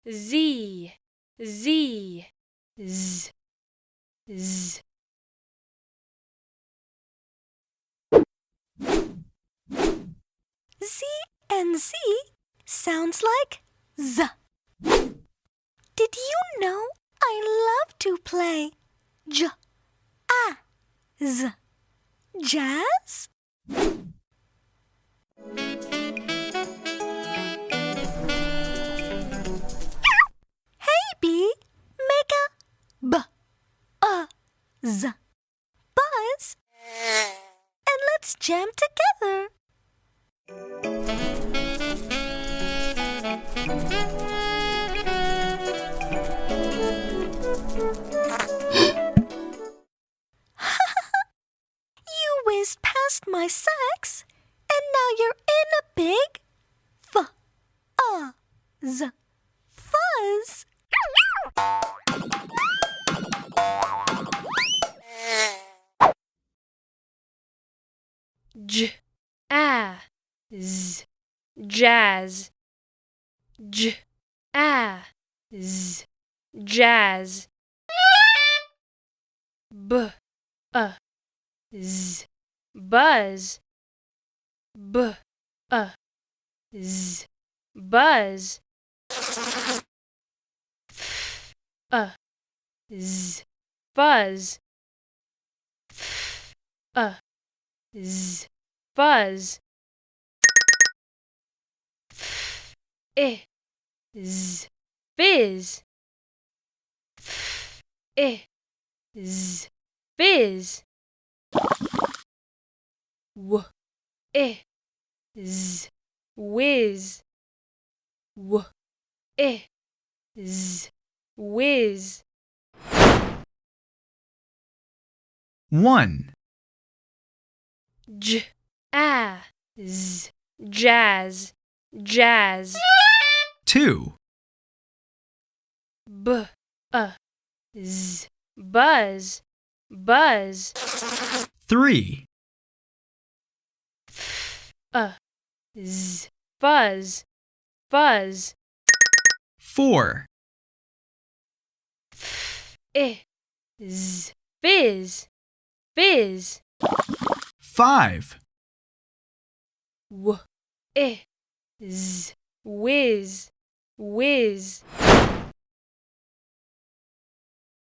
Z, Z, Z, Z. Z and Z sounds like Z. Did you know I love to play J-A-Z? Jazz? Hey, B, make a B-A-Z. Buzz. And let's jam together. You whizzed past my sax, and now you're in a big fuzz. Fuzz. J-A-Z, jazz. J-A-Z, jazz. B-A-Z, buzz. B-A-Z, buzz. F-A-Z, fuzz. F-A-Z, fuzz. F-I-Z, fizz. F-I-Z, fizz. W-I-Z, whiz. W-I-Z, whiz. 1, J-A-Z, jazz. Jazz. 2, B-A-Z, buzz. Buzz. 3, F-A-Z, fuzz. Fuzz. 4, F-I-Z, fizz. Fizz. 5, W-I-Z, whiz. Whiz.